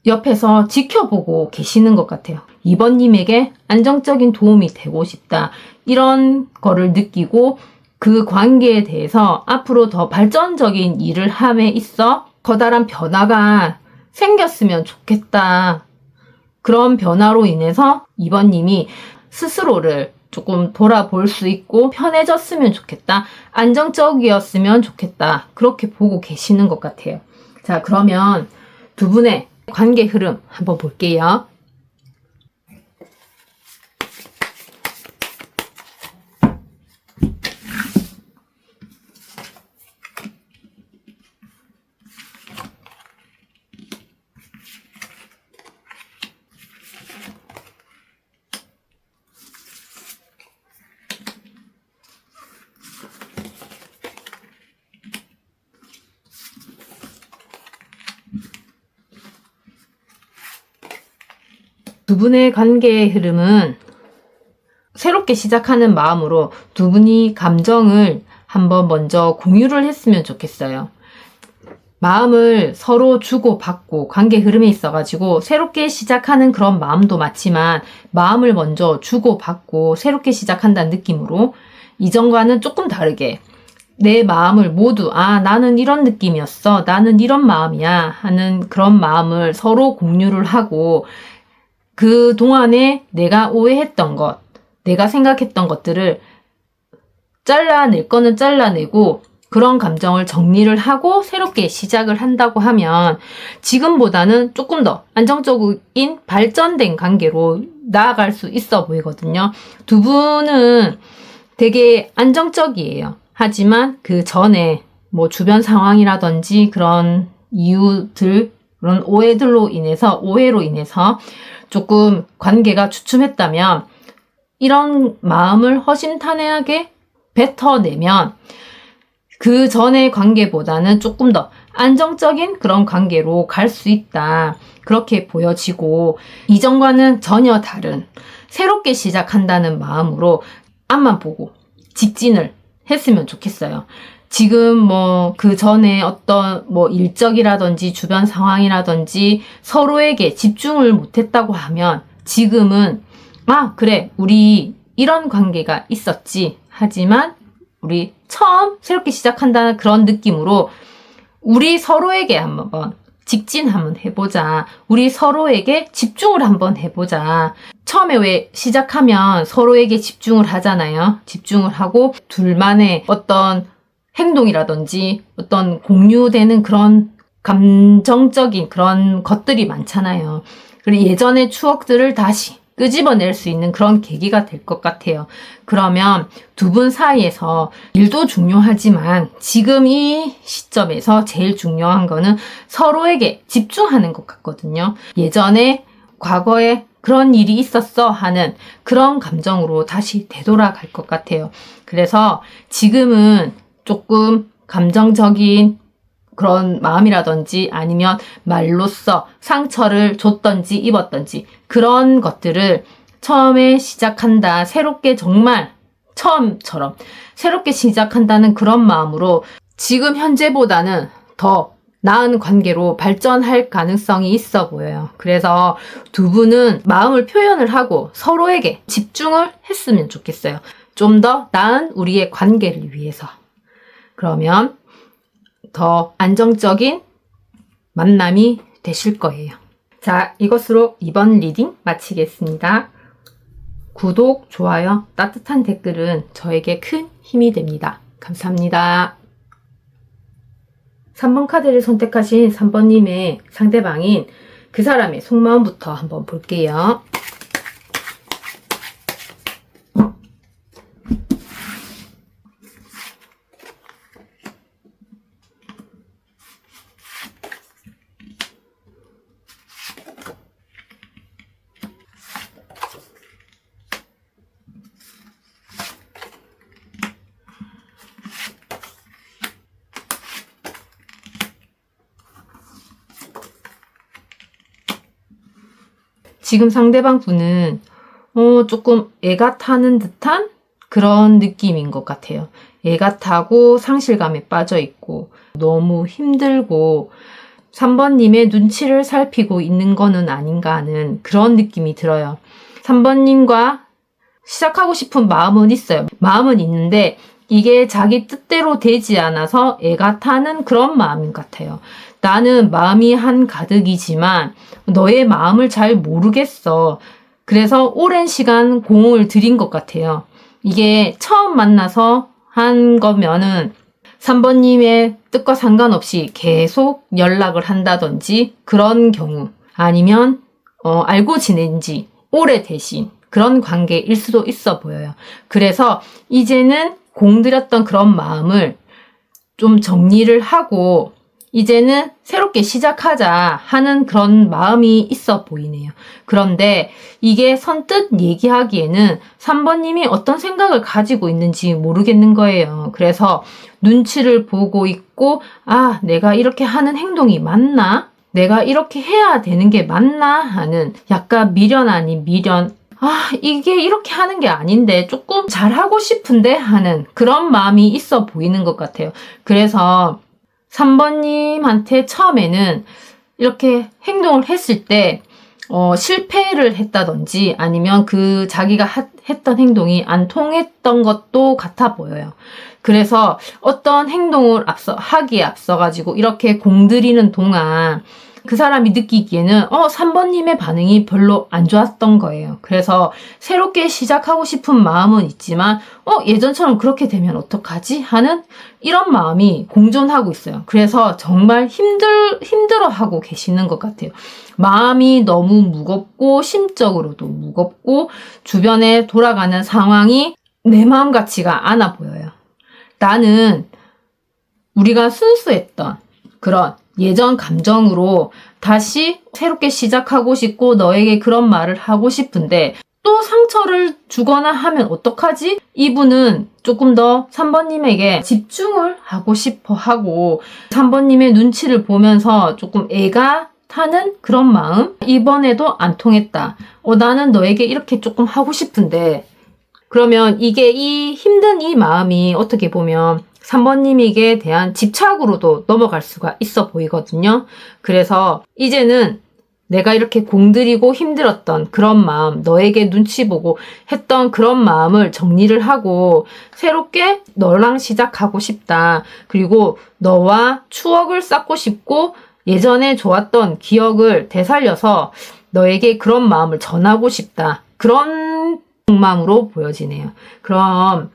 옆에서 지켜보고 계시는 것 같아요. 이번님에게 안정적인 도움이 되고 싶다, 이런 거를 느끼고 그 관계에 대해서 앞으로 더 발전적인 일을 함에 있어 커다란 변화가 생겼으면 좋겠다. 그런 변화로 인해서 이번님이 스스로를 조금 돌아볼 수 있고 편해졌으면 좋겠다, 안정적이었으면 좋겠다, 그렇게 보고 계시는 것 같아요. 자, 그러면 두 분의 관계 흐름 한번 볼게요. 두 분의 관계의 흐름은 새롭게 시작하는 마음으로 두 분이 감정을 한번 먼저 공유를 했으면 좋겠어요. 마음을 서로 주고받고 관계 흐름에 있어가지고 새롭게 시작하는 그런 마음도 맞지만 마음을 먼저 주고받고 새롭게 시작한다는 느낌으로 이전과는 조금 다르게 내 마음을 모두 나는 이런 느낌이었어, 나는 이런 마음이야 하는 그런 마음을 서로 공유를 하고 그 동안에 내가 오해했던 것, 내가 생각했던 것들을 잘라낼 거는 잘라내고 그런 감정을 정리를 하고 새롭게 시작을 한다고 하면 지금보다는 조금 더 안정적인 발전된 관계로 나아갈 수 있어 보이거든요. 두 분은 되게 안정적이에요. 하지만 그 전에 뭐 주변 상황이라든지 그런 이유들, 그런 오해로 인해서 조금 관계가 주춤했다면 이런 마음을 허심탄회하게 뱉어내면 그 전의 관계보다는 조금 더 안정적인 그런 관계로 갈 수 있다, 그렇게 보여지고 이전과는 전혀 다른 새롭게 시작한다는 마음으로 앞만 보고 직진을 했으면 좋겠어요. 지금 뭐 그 전에 어떤 뭐 일적이라든지 주변 상황이라든지 서로에게 집중을 못했다고 하면 지금은 그래, 우리 이런 관계가 있었지, 하지만 우리 처음 새롭게 시작한다는 그런 느낌으로 우리 서로에게 한번 직진 한번 해보자, 우리 서로에게 집중을 한번 해보자. 처음에 왜 시작하면 서로에게 집중을 하잖아요. 집중을 하고 둘만의 어떤 행동이라든지 어떤 공유되는 그런 감정적인 그런 것들이 많잖아요. 그리고 예전의 추억들을 다시 끄집어낼 수 있는 그런 계기가 될 것 같아요. 그러면 두 분 사이에서 일도 중요하지만 지금 이 시점에서 제일 중요한 거는 서로에게 집중하는 것 같거든요. 예전에 과거에 그런 일이 있었어 하는 그런 감정으로 다시 되돌아갈 것 같아요. 그래서 지금은 조금 감정적인 그런 마음이라든지 아니면 말로써 상처를 줬던지 입었던지 그런 것들을 처음에 시작한다. 새롭게 정말 처음처럼 새롭게 시작한다는 그런 마음으로 지금 현재보다는 더 나은 관계로 발전할 가능성이 있어 보여요. 그래서 두 분은 마음을 표현을 하고 서로에게 집중을 했으면 좋겠어요. 좀 더 나은 우리의 관계를 위해서. 그러면 더 안정적인 만남이 되실 거예요. 자, 이것으로 이번 리딩 마치겠습니다. 구독, 좋아요, 따뜻한 댓글은 저에게 큰 힘이 됩니다. 감사합니다. 3번 카드를 선택하신 3번님의 상대방인 그 사람의 속마음부터 한번 볼게요. 지금 상대방 분은 조금 애가 타는 듯한 그런 느낌인 것 같아요. 애가 타고 상실감에 빠져 있고 너무 힘들고 3번님의 눈치를 살피고 있는 거는 아닌가 하는 그런 느낌이 들어요. 3번님과 시작하고 싶은 마음은 있어요. 마음은 있는데 이게 자기 뜻대로 되지 않아서 애가 타는 그런 마음인 것 같아요. 나는 마음이 한가득이지만 너의 마음을 잘 모르겠어. 그래서 오랜 시간 공을 들인 것 같아요. 이게 처음 만나서 한 거면은 3번님의 뜻과 상관없이 계속 연락을 한다든지 그런 경우 아니면 알고 지낸 지 오래되신 그런 관계일 수도 있어 보여요. 그래서 이제는 공들였던 그런 마음을 좀 정리를 하고 이제는 새롭게 시작하자 하는 그런 마음이 있어 보이네요. 그런데 이게 선뜻 얘기하기에는 3번님이 어떤 생각을 가지고 있는지 모르겠는 거예요. 그래서 눈치를 보고 있고 내가 이렇게 하는 행동이 맞나? 내가 이렇게 해야 되는 게 맞나? 하는 약간 미련 아닌 미련 이게 이렇게 하는 게 아닌데 조금 잘하고 싶은데 하는 그런 마음이 있어 보이는 것 같아요. 그래서 3번님한테 처음에는 이렇게 행동을 했을 때 실패를 했다든지 아니면 그 자기가 했던 행동이 안 통했던 것도 같아 보여요. 그래서 어떤 행동을 하기에 앞서가지고 이렇게 공들이는 동안 그 사람이 느끼기에는 3번님의 반응이 별로 안 좋았던 거예요. 그래서 새롭게 시작하고 싶은 마음은 있지만 예전처럼 그렇게 되면 어떡하지? 하는 이런 마음이 공존하고 있어요. 그래서 정말 힘들어하고 계시는 것 같아요. 마음이 너무 무겁고 심적으로도 무겁고 주변에 돌아가는 상황이 내 마음 같지가 않아 보여요. 나는 우리가 순수했던 그런 예전 감정으로 다시 새롭게 시작하고 싶고 너에게 그런 말을 하고 싶은데 또 상처를 주거나 하면 어떡하지? 이분은 조금 더 3번님에게 집중을 하고 싶어 하고 3번님의 눈치를 보면서 조금 애가 타는 그런 마음? 이번에도 안 통했다. 나는 너에게 이렇게 조금 하고 싶은데 그러면 이게 이 힘든 이 마음이 어떻게 보면 3번님에게 대한 집착으로도 넘어갈 수가 있어 보이거든요. 그래서 이제는 내가 이렇게 공들이고 힘들었던 그런 마음, 너에게 눈치 보고 했던 그런 마음을 정리를 하고 새롭게 너랑 시작하고 싶다. 그리고 너와 추억을 쌓고 싶고 예전에 좋았던 기억을 되살려서 너에게 그런 마음을 전하고 싶다. 그런 마음으로 보여지네요. 그럼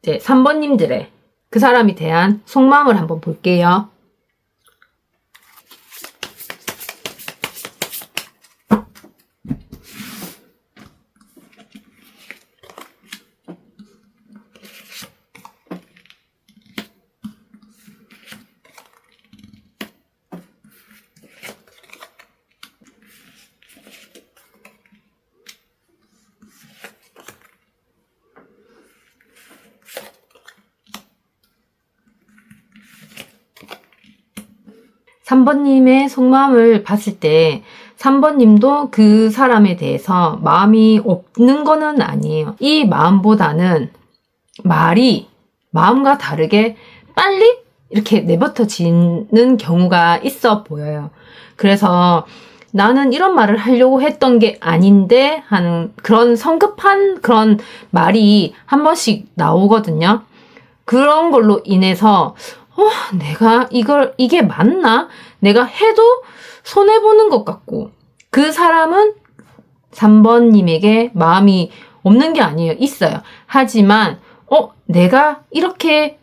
이제 3번님들의 그 사람에 대한 속마음을 한번 볼게요. 3번님의 속마음을 봤을 때 3번님도 그 사람에 대해서 마음이 없는 거는 아니에요. 이 마음보다는 말이 마음과 다르게 빨리 이렇게 내뱉어지는 경우가 있어 보여요. 그래서 나는 이런 말을 하려고 했던 게 아닌데 하는 그런 성급한 그런 말이 한 번씩 나오거든요. 그런 걸로 인해서 내가 이게 맞나? 내가 해도 손해보는 것 같고, 그 사람은 3번님에게 마음이 없는 게 아니에요. 있어요. 하지만 내가 이렇게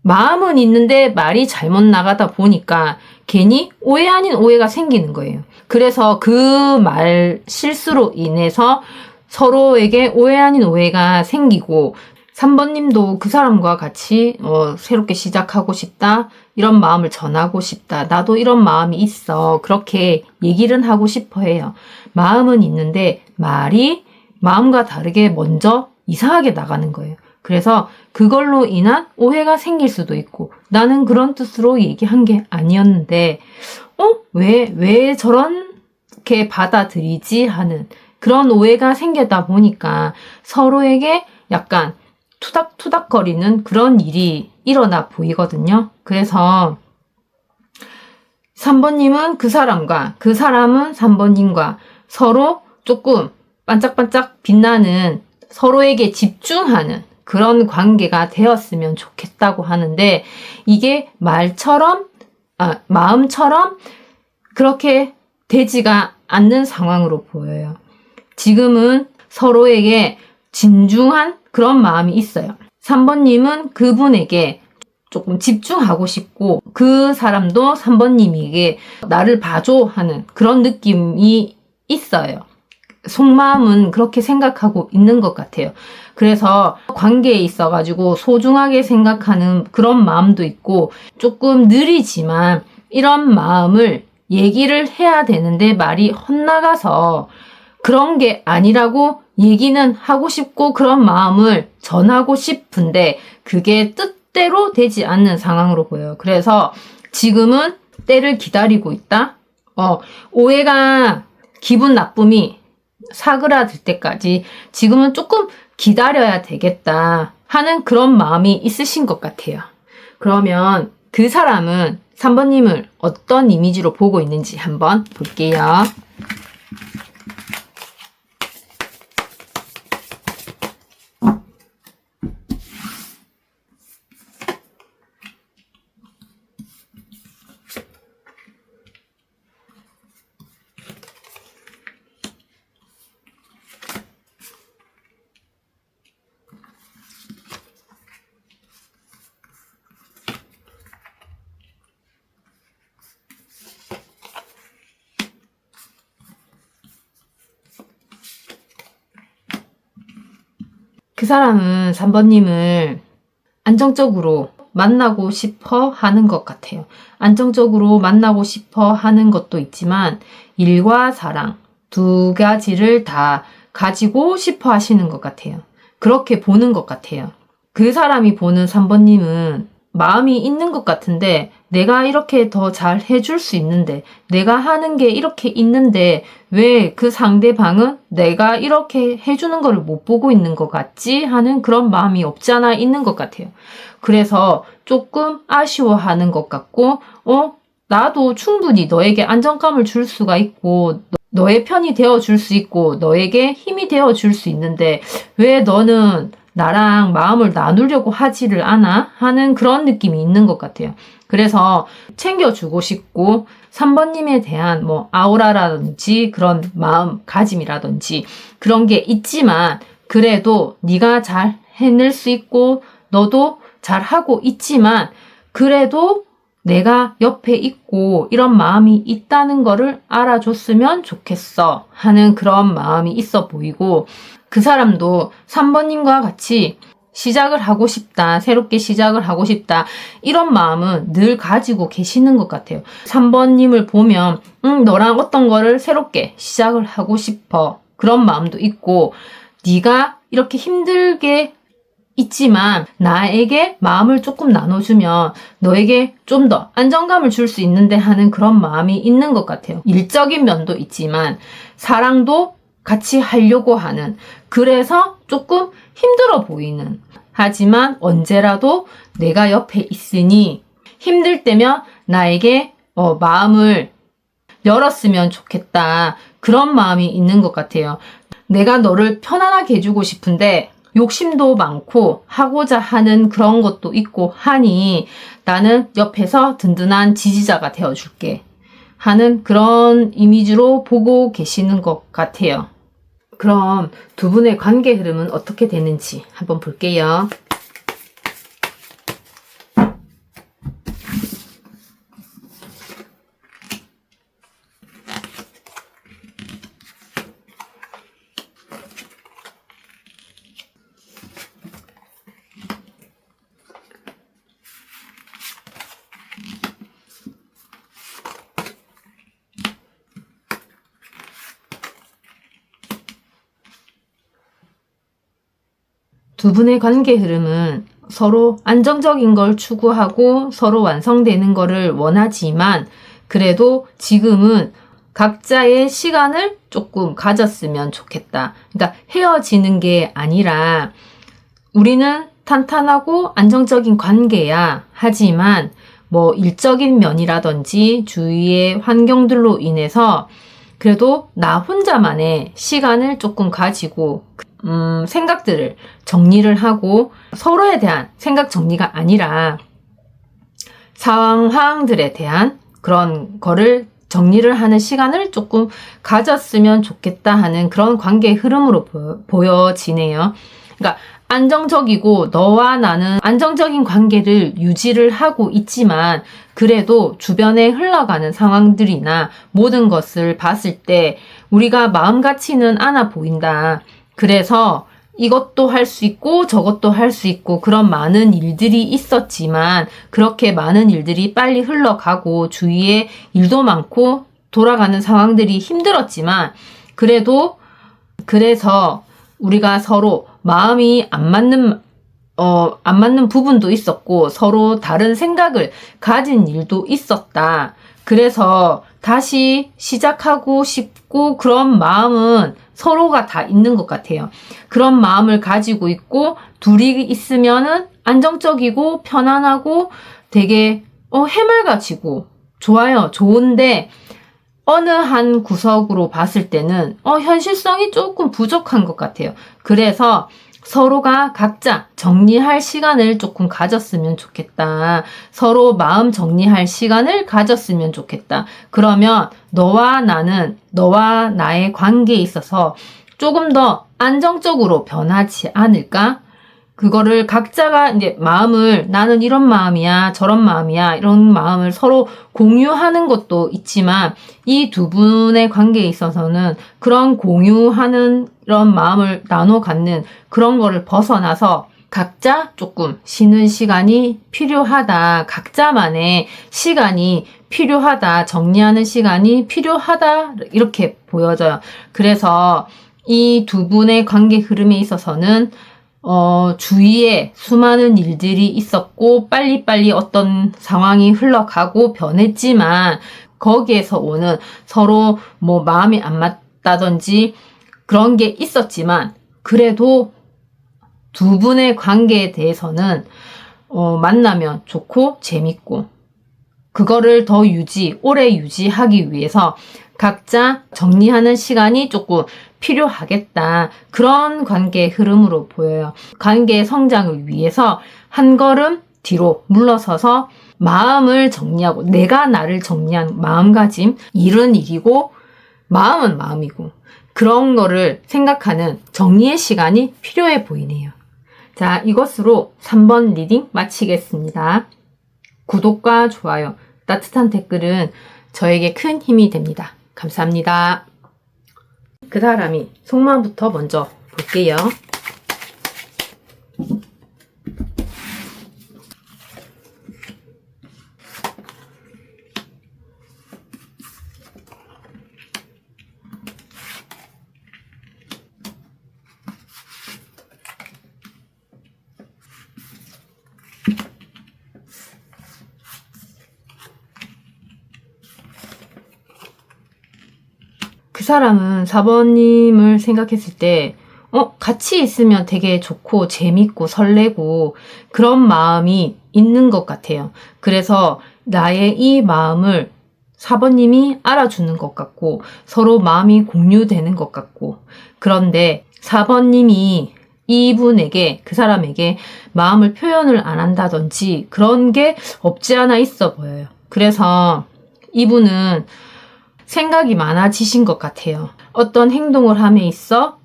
마음은 있는데 말이 잘못 나가다 보니까 괜히 오해 아닌 오해가 생기는 거예요. 그래서 그 말 실수로 인해서 서로에게 오해 아닌 오해가 생기고, 3번님도 그 사람과 같이 새롭게 시작하고 싶다, 이런 마음을 전하고 싶다, 나도 이런 마음이 있어, 그렇게 얘기를 하고 싶어 해요. 마음은 있는데 말이 마음과 다르게 먼저 이상하게 나가는 거예요. 그래서 그걸로 인한 오해가 생길 수도 있고, 나는 그런 뜻으로 얘기한 게 아니었는데 왜 저렇게 받아들이지 하는 그런 오해가 생기다 보니까 서로에게 약간 투닥투닥거리는 그런 일이 일어나 보이거든요. 그래서 3번님은 그 사람과, 그 사람은 3번님과 서로 조금 반짝반짝 빛나는, 서로에게 집중하는 그런 관계가 되었으면 좋겠다고 하는데, 이게 마음처럼 그렇게 되지가 않는 상황으로 보여요. 지금은 서로에게 진중한 그런 마음이 있어요. 3번님은 그분에게 조금 집중하고 싶고, 그 사람도 3번님에게 나를 봐줘 하는 그런 느낌이 있어요. 속마음은 그렇게 생각하고 있는 것 같아요. 그래서 관계에 있어가지고 소중하게 생각하는 그런 마음도 있고, 조금 느리지만 이런 마음을 얘기를 해야 되는데 말이 헛나가서 그런 게 아니라고 얘기는 하고 싶고 그런 마음을 전하고 싶은데 그게 뜻대로 되지 않는 상황으로 보여요. 그래서 지금은 때를 기다리고 있다. 오해가, 기분 나쁨이 사그라들 때까지 지금은 조금 기다려야 되겠다 하는 그런 마음이 있으신 것 같아요. 그러면 그 사람은 3번님을 어떤 이미지로 보고 있는지 한번 볼게요. 그 사람은 3번님을 안정적으로 만나고 싶어 하는 것 같아요. 안정적으로 만나고 싶어 하는 것도 있지만 일과 사랑 두 가지를 다 가지고 싶어 하시는 것 같아요. 그렇게 보는 것 같아요. 그 사람이 보는 3번님은 마음이 있는 것 같은데, 내가 이렇게 더 잘 해줄 수 있는데, 내가 하는 게 이렇게 있는데 왜 그 상대방은 내가 이렇게 해주는 거를 못 보고 있는 것 같지 하는 그런 마음이 없지 않아 있는 것 같아요. 그래서 조금 아쉬워하는 것 같고, 나도 충분히 너에게 안정감을 줄 수가 있고 너의 편이 되어줄 수 있고 너에게 힘이 되어줄 수 있는데 왜 너는 나랑 마음을 나누려고 하지를 않아? 하는 그런 느낌이 있는 것 같아요. 그래서 챙겨주고 싶고 3번님에 대한 아우라라든지 그런 마음가짐이라든지 그런 게 있지만, 그래도 네가 잘 해낼 수 있고 너도 잘하고 있지만 그래도 내가 옆에 있고 이런 마음이 있다는 거를 알아줬으면 좋겠어 하는 그런 마음이 있어 보이고, 그 사람도 3번님과 같이 시작을 하고 싶다, 새롭게 시작을 하고 싶다, 이런 마음은 늘 가지고 계시는 것 같아요. 3번님을 보면 너랑 어떤 거를 새롭게 시작을 하고 싶어, 그런 마음도 있고, 네가 이렇게 힘들게 있지만 나에게 마음을 조금 나눠주면 너에게 좀 더 안정감을 줄 수 있는데 하는 그런 마음이 있는 것 같아요. 일적인 면도 있지만 사랑도 같이 하려고 하는, 그래서 조금 힘들어 보이는, 하지만 언제라도 내가 옆에 있으니 힘들 때면 나에게 마음을 열었으면 좋겠다, 그런 마음이 있는 것 같아요. 내가 너를 편안하게 해주고 싶은데 욕심도 많고 하고자 하는 그런 것도 있고 하니 나는 옆에서 든든한 지지자가 되어줄게 하는 그런 이미지로 보고 계시는 것 같아요. 그럼 두 분의 관계 흐름은 어떻게 되는지 한번 볼게요. 두 분의 관계 흐름은 서로 안정적인 걸 추구하고 서로 완성되는 거를 원하지만 그래도 지금은 각자의 시간을 조금 가졌으면 좋겠다. 그러니까 헤어지는 게 아니라 우리는 탄탄하고 안정적인 관계야. 하지만 뭐 일적인 면이라든지 주위의 환경들로 인해서 그래도 나 혼자만의 시간을 조금 가지고 생각들을 정리를 하고 서로에 대한 생각 정리가 아니라 상황들에 대한 그런 거를 정리를 하는 시간을 조금 가졌으면 좋겠다 하는 그런 관계 흐름으로 보여지네요. 그러니까 안정적이고 너와 나는 안정적인 관계를 유지를 하고 있지만 그래도 주변에 흘러가는 상황들이나 모든 것을 봤을 때 우리가 마음 같지는 않아 보인다. 그래서 이것도 할 수 있고 저것도 할 수 있고 그런 많은 일들이 있었지만 그렇게 많은 일들이 빨리 흘러가고 주위에 일도 많고 돌아가는 상황들이 힘들었지만 그래서 우리가 서로 마음이 안 맞는 부분도 있었고 서로 다른 생각을 가진 일도 있었다. 그래서 다시 시작하고 싶고 그런 마음은 서로가 다 있는 것 같아요. 그런 마음을 가지고 있고 둘이 있으면은 안정적이고 편안하고 되게 해맑아지고 좋아요. 좋은데 어느 한 구석으로 봤을 때는 현실성이 조금 부족한 것 같아요. 그래서 서로가 각자 정리할 시간을 조금 가졌으면 좋겠다. 서로 마음 정리할 시간을 가졌으면 좋겠다. 그러면 너와 나의 관계에 있어서 조금 더 안정적으로 변하지 않을까? 그거를 각자가 이제 마음을 나는 이런 마음이야, 저런 마음이야, 이런 마음을 서로 공유하는 것도 있지만 이 두 분의 관계에 있어서는 그런 공유하는 이런 마음을 나눠 갖는 그런 거를 벗어나서 각자 조금 쉬는 시간이 필요하다. 각자만의 시간이 필요하다. 정리하는 시간이 필요하다. 이렇게 보여져요. 그래서 이 두 분의 관계 흐름에 있어서는 주위에 수많은 일들이 있었고 빨리빨리 어떤 상황이 흘러가고 변했지만 거기에서 오는 서로 뭐 마음이 안 맞다든지 그런 게 있었지만 그래도 두 분의 관계에 대해서는 만나면 좋고 재밌고 그거를 더 오래 유지하기 위해서 각자 정리하는 시간이 조금 필요하겠다. 그런 관계의 흐름으로 보여요. 관계의 성장을 위해서 한 걸음 뒤로 물러서서 마음을 정리하고 내가 나를 정리한 마음가짐, 일은 일이고 마음은 마음이고 그런 거를 생각하는 정리의 시간이 필요해 보이네요. 자, 이것으로 3번 리딩 마치겠습니다. 구독과 좋아요, 따뜻한 댓글은 저에게 큰 힘이 됩니다. 감사합니다. 그 사람이 속마음부터 먼저 볼게요. 그 사람은 4번님을 생각했을 때 같이 있으면 되게 좋고 재밌고 설레고 그런 마음이 있는 것 같아요. 그래서 나의 이 마음을 4번님이 알아주는 것 같고 서로 마음이 공유되는 것 같고, 그런데 4번님이 이분에게, 그 사람에게 마음을 표현을 안 한다든지 그런 게 없지 않아 있어 보여요. 그래서 이분은 생각이 많아지신 것 같아요. 어떤 행동을 함에 있어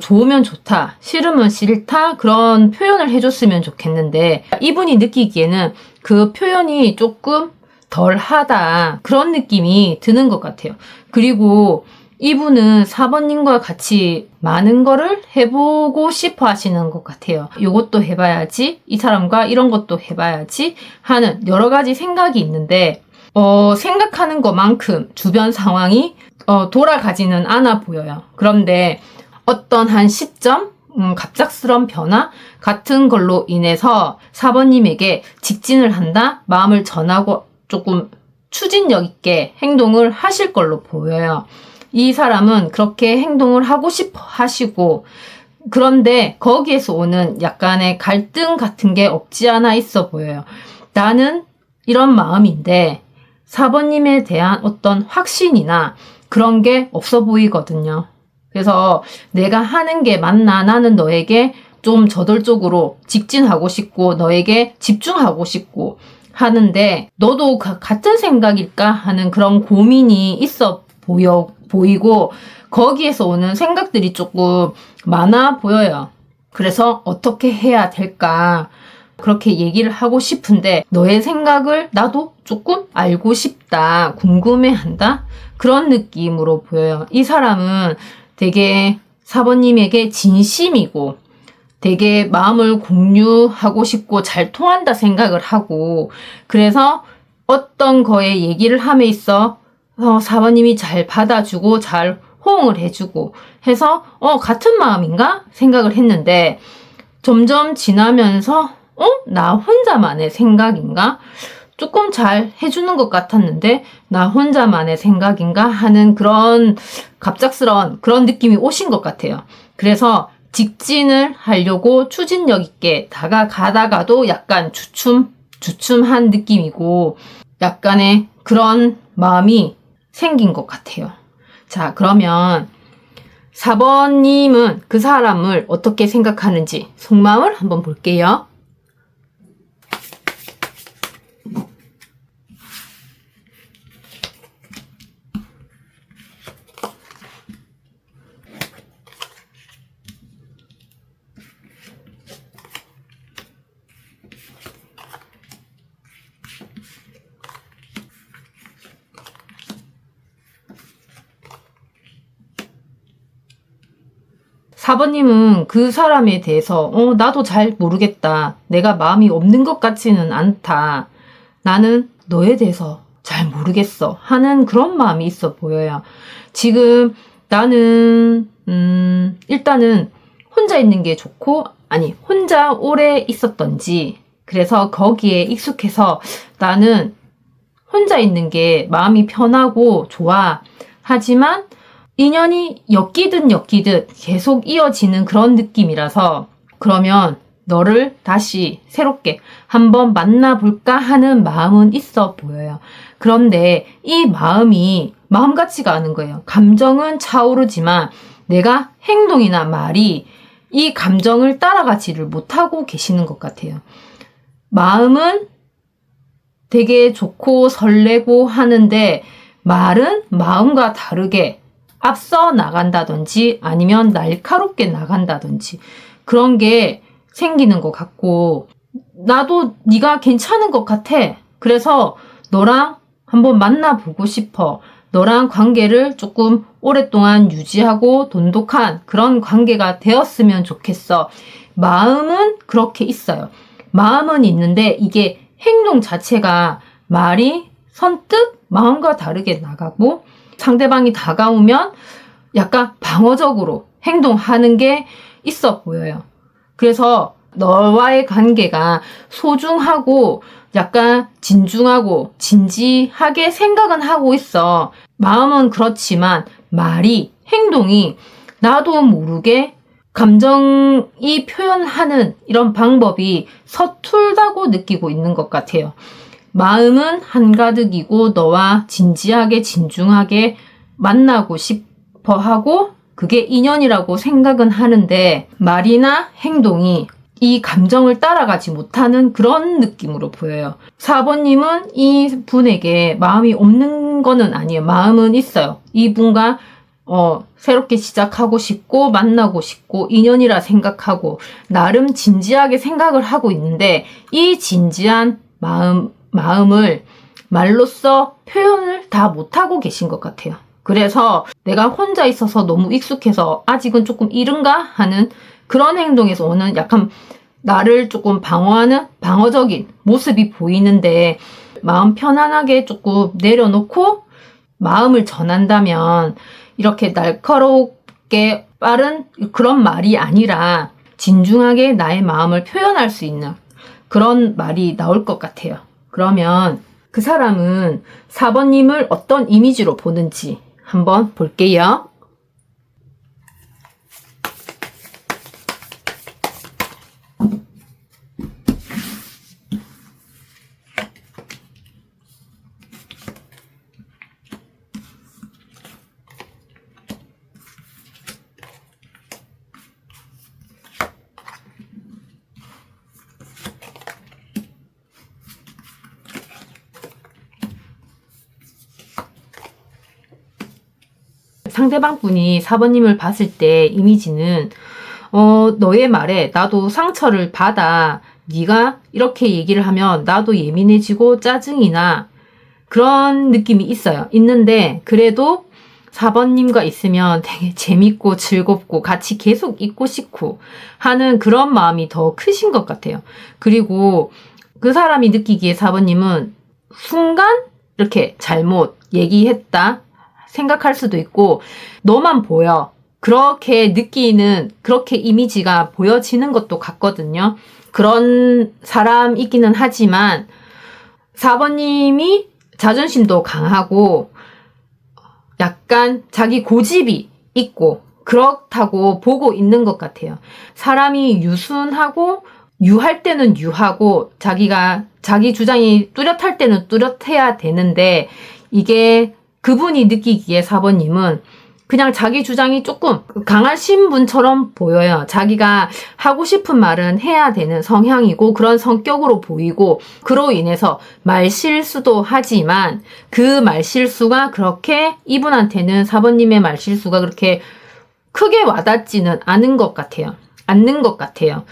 좋으면 좋다, 싫으면 싫다, 그런 표현을 해줬으면 좋겠는데 이분이 느끼기에는 그 표현이 조금 덜하다, 그런 느낌이 드는 것 같아요. 그리고 이분은 4번님과 같이 많은 거를 해보고 싶어 하시는 것 같아요. 요것도 해봐야지, 이 사람과 이런 것도 해봐야지 하는 여러 가지 생각이 있는데 생각하는 것만큼 주변 상황이 돌아가지는 않아 보여요. 그런데 어떤 한 시점, 갑작스런 변화 같은 걸로 인해서 4번님에게 직진을 한다, 마음을 전하고 조금 추진력 있게 행동을 하실 걸로 보여요. 이 사람은 그렇게 행동을 하고 싶어 하시고, 그런데 거기에서 오는 약간의 갈등 같은 게 없지 않아 있어 보여요. 나는 이런 마음인데 4번님에 대한 어떤 확신이나 그런 게 없어 보이거든요. 그래서 내가 하는 게 맞나, 나는 너에게 좀 저돌적으로 직진하고 싶고 너에게 집중하고 싶고 하는데 너도 같은 생각일까 하는 그런 고민이 있어 보이고 거기에서 오는 생각들이 조금 많아 보여요. 그래서 어떻게 해야 될까 그렇게 얘기를 하고 싶은데 너의 생각을 나도 조금 알고 싶다, 궁금해한다, 그런 느낌으로 보여요. 이 사람은 되게 4번님에게 진심이고 되게 마음을 공유하고 싶고 잘 통한다 생각을 하고, 그래서 어떤 거에 얘기를 함에 있어 4번님이 잘 받아주고 잘 호응을 해주고 해서 같은 마음인가 생각을 했는데 점점 지나면서 나 혼자만의 생각인가? 조금 잘 해주는 것 같았는데 나 혼자만의 생각인가 하는 그런 갑작스러운 그런 느낌이 오신 것 같아요. 그래서 직진을 하려고 추진력 있게 다가가다가도 약간 주춤한 느낌이고 약간의 그런 마음이 생긴 것 같아요. 자, 그러면 4번님은 그 사람을 어떻게 생각하는지 속마음을 한번 볼게요. 4번님은 그 사람에 대해서 나도 잘 모르겠다, 내가 마음이 없는 것 같지는 않다, 나는 너에 대해서 잘 모르겠어 하는 그런 마음이 있어 보여요. 지금 나는 일단은 혼자 있는 게 좋고, 아니 혼자 오래 있었던지 그래서 거기에 익숙해서 나는 혼자 있는 게 마음이 편하고 좋아, 하지만 인연이 엮이듯 계속 이어지는 그런 느낌이라서 그러면 너를 다시 새롭게 한번 만나볼까 하는 마음은 있어 보여요. 그런데 이 마음이 마음 같지가 않은 거예요. 감정은 차오르지만 내가 행동이나 말이 이 감정을 따라가지를 못하고 계시는 것 같아요. 마음은 되게 좋고 설레고 하는데 말은 마음과 다르게 앞서 나간다든지 아니면 날카롭게 나간다든지 그런 게 생기는 것 같고, 나도 네가 괜찮은 것 같아, 그래서 너랑 한번 만나보고 싶어, 너랑 관계를 조금 오랫동안 유지하고 돈독한 그런 관계가 되었으면 좋겠어, 마음은 그렇게 있어요. 마음은 있는데 이게 행동 자체가 말이 선뜻 마음과 다르게 나가고 상대방이 다가오면 약간 방어적으로 행동하는 게 있어 보여요. 그래서 너와의 관계가 소중하고 약간 진중하고 진지하게 생각은 하고 있어. 마음은 그렇지만 말이, 행동이 나도 모르게 감정이 표현하는 이런 방법이 서툴다고 느끼고 있는 것 같아요. 마음은 한가득이고 너와 진지하게 진중하게 만나고 싶어 하고 그게 인연이라고 생각은 하는데 말이나 행동이 이 감정을 따라가지 못하는 그런 느낌으로 보여요. 4번님은 이 분에게 마음이 없는 거는 아니에요. 마음은 있어요. 이분과 새롭게 시작하고 싶고 만나고 싶고 인연이라 생각하고 나름 진지하게 생각을 하고 있는데 이 진지한 마음을 말로써 표현을 다 못하고 계신 것 같아요. 그래서 내가 혼자 있어서 너무 익숙해서 아직은 조금 이른가 하는 그런 행동에서 오는 약간 나를 조금 방어하는 방어적인 모습이 보이는데 마음 편안하게 조금 내려놓고 마음을 전한다면 이렇게 날카롭게 빠른 그런 말이 아니라 진중하게 나의 마음을 표현할 수 있는 그런 말이 나올 것 같아요. 그러면 그 사람은 4번님을 어떤 이미지로 보는지 한번 볼게요. 상대방 분이 4번님을 봤을 때 이미지는 너의 말에 나도 상처를 받아. 네가 이렇게 얘기를 하면 나도 예민해지고 짜증이 나. 그런 느낌이 있어요. 있는데 그래도 4번님과 있으면 되게 재밌고 즐겁고 같이 계속 있고 싶고 하는 그런 마음이 더 크신 것 같아요. 그리고 그 사람이 느끼기에 4번님은 순간 이렇게 잘못 얘기했다 생각할 수도 있고 너만 보여. 그렇게 느끼는 그렇게 이미지가 보여지는 것도 같거든요. 그런 사람이기는 하지만 4번님이 자존심도 강하고 약간 자기 고집이 있고 그렇다고 보고 있는 것 같아요. 사람이 유순하고 유할 때는 유하고 자기가 자기 주장이 뚜렷할 때는 뚜렷해야 되는데 이게 그분이 느끼기에 4번님은 그냥 자기 주장이 조금 강하신 분처럼 보여요. 자기가 하고 싶은 말은 해야 되는 성향이고 그런 성격으로 보이고 그로 인해서 말실수도 하지만 그 말실수가 그렇게 이분한테는 4번님의 말실수가 그렇게 크게 와닿지는 않은 것 같아요. 않는 것 같아요.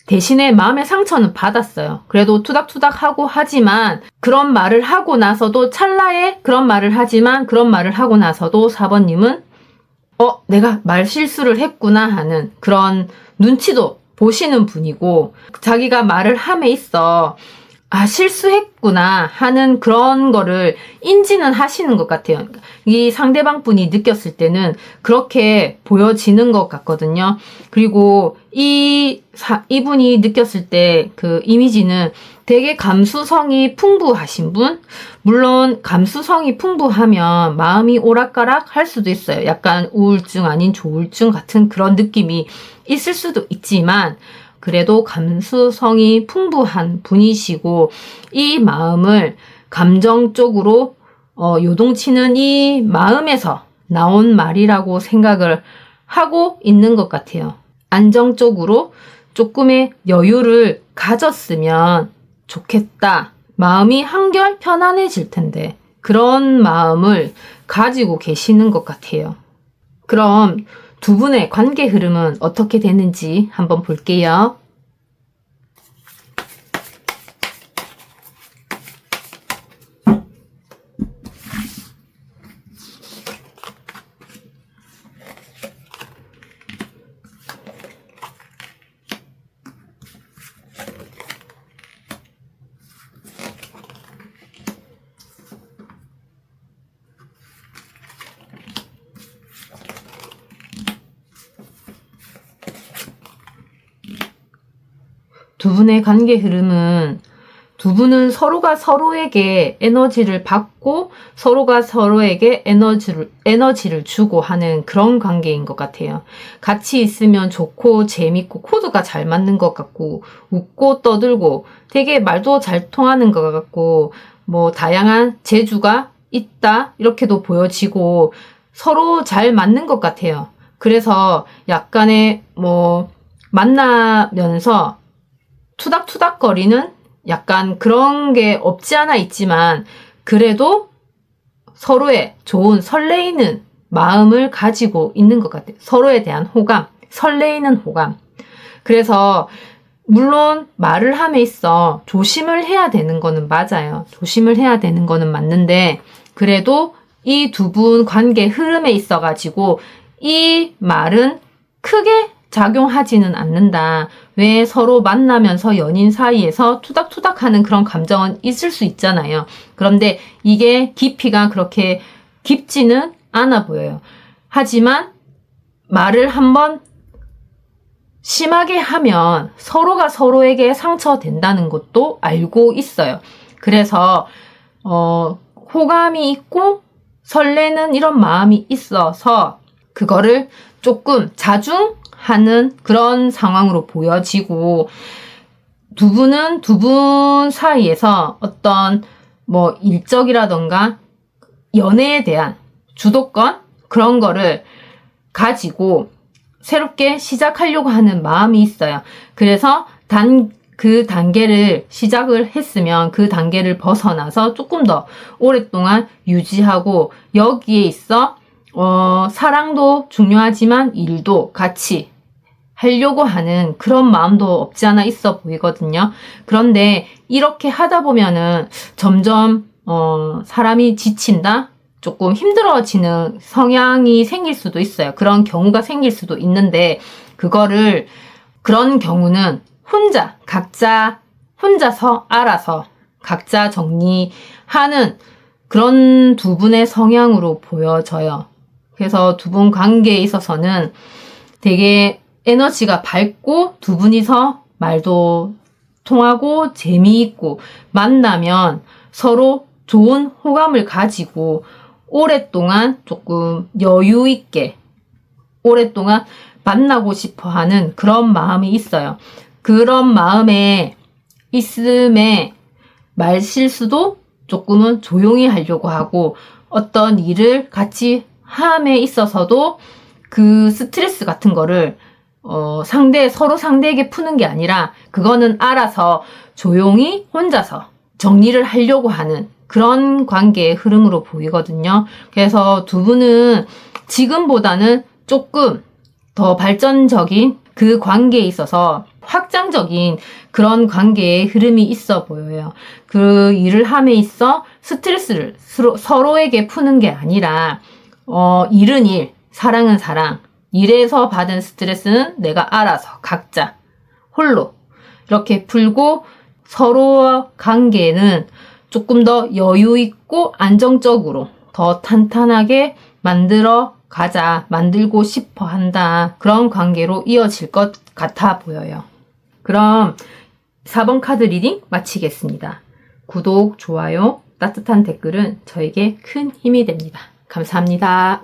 대신에 마음의 상처는 받았어요. 그래도 투닥투닥하고 하지만 그런 말을 하고 나서도 찰나에 그런 말을 하지만 그런 말을 하고 나서도 4번님은 내가 말 실수를 했구나 하는 그런 눈치도 보시는 분이고 자기가 말을 함에 있어 실수했구나 하는 그런 거를 인지는 하시는 것 같아요. 이 상대방 분이 느꼈을 때는 그렇게 보여지는 것 같거든요. 그리고 이분이 느꼈을 때 그 이미지는 되게 감수성이 풍부하신 분? 물론 감수성이 풍부하면 마음이 오락가락 할 수도 있어요. 약간 우울증 아닌 조울증 같은 그런 느낌이 있을 수도 있지만 그래도 감수성이 풍부한 분이시고 이 마음을 감정적으로 요동치는 이 마음에서 나온 말이라고 생각을 하고 있는 것 같아요. 안정적으로 조금의 여유를 가졌으면 좋겠다. 마음이 한결 편안해질 텐데 그런 마음을 가지고 계시는 것 같아요. 그럼 두 분의 관계 흐름은 어떻게 되는지 한번 볼게요. 두 분의 관계 흐름은 두 분은 서로가 서로에게 에너지를 받고 서로가 서로에게 에너지를 주고 하는 그런 관계인 것 같아요. 같이 있으면 좋고 재밌고 코드가 잘 맞는 것 같고 웃고 떠들고 되게 말도 잘 통하는 것 같고 뭐 다양한 재주가 있다 이렇게도 보여지고 서로 잘 맞는 것 같아요. 그래서 약간의 뭐 만나면서 투닥투닥거리는 약간 그런 게 없지 않아 있지만 그래도 서로의 좋은 설레이는 마음을 가지고 있는 것 같아요. 서로에 대한 호감, 설레이는 호감. 그래서 물론 말을 함에 있어 조심을 해야 되는 거는 맞아요. 조심을 해야 되는 거는 맞는데 그래도 이 두 분 관계 흐름에 있어가지고 이 말은 크게 작용하지는 않는다. 왜 서로 만나면서 연인 사이에서 투닥투닥하는 그런 감정은 있을 수 있잖아요. 그런데 이게 깊이가 그렇게 깊지는 않아 보여요. 하지만 말을 한번 심하게 하면 서로가 서로에게 상처된다는 것도 알고 있어요. 그래서 호감이 있고 설레는 이런 마음이 있어서 그거를 조금 자중하는 그런 상황으로 보여지고 두 분은 두 분 사이에서 어떤 뭐 일적이라던가 연애에 대한 주도권 그런 거를 가지고 새롭게 시작하려고 하는 마음이 있어요. 그래서 그 단계를 시작을 했으면 그 단계를 벗어나서 조금 더 오랫동안 유지하고 여기에 있어 사랑도 중요하지만 일도 같이 하려고 하는 그런 마음도 없지 않아 있어 보이거든요. 그런데 이렇게 하다 보면은 점점 사람이 지친다? 조금 힘들어지는 성향이 생길 수도 있어요. 그런 경우가 생길 수도 있는데 그런 경우는 각자 혼자서 알아서 각자 정리하는 그런 두 분의 성향으로 보여져요. 그래서 두 분 관계에 있어서는 되게 에너지가 밝고 두 분이서 말도 통하고 재미있고 만나면 서로 좋은 호감을 가지고 오랫동안 조금 여유 있게 오랫동안 만나고 싶어 하는 그런 마음이 있어요. 그런 마음에 있음에 말실수도 조금은 조용히 하려고 하고 어떤 일을 같이 함에 있어서도 그 스트레스 같은 거를 서로 상대에게 푸는 게 아니라 그거는 알아서 조용히 혼자서 정리를 하려고 하는 그런 관계의 흐름으로 보이거든요. 그래서 두 분은 지금보다는 조금 더 발전적인 그 관계에 있어서 확장적인 그런 관계의 흐름이 있어 보여요. 그 일을 함에 있어 스트레스를 서로에게 푸는 게 아니라 일은 일, 사랑은 사랑. 일에서 받은 스트레스는 내가 알아서 각자 홀로 이렇게 풀고 서로 관계는 조금 더 여유 있고 안정적으로 더 탄탄하게 만들고 싶어 한다. 그런 관계로 이어질 것 같아 보여요. 그럼 4번 카드 리딩 마치겠습니다. 구독, 좋아요, 따뜻한 댓글은 저에게 큰 힘이 됩니다. 감사합니다.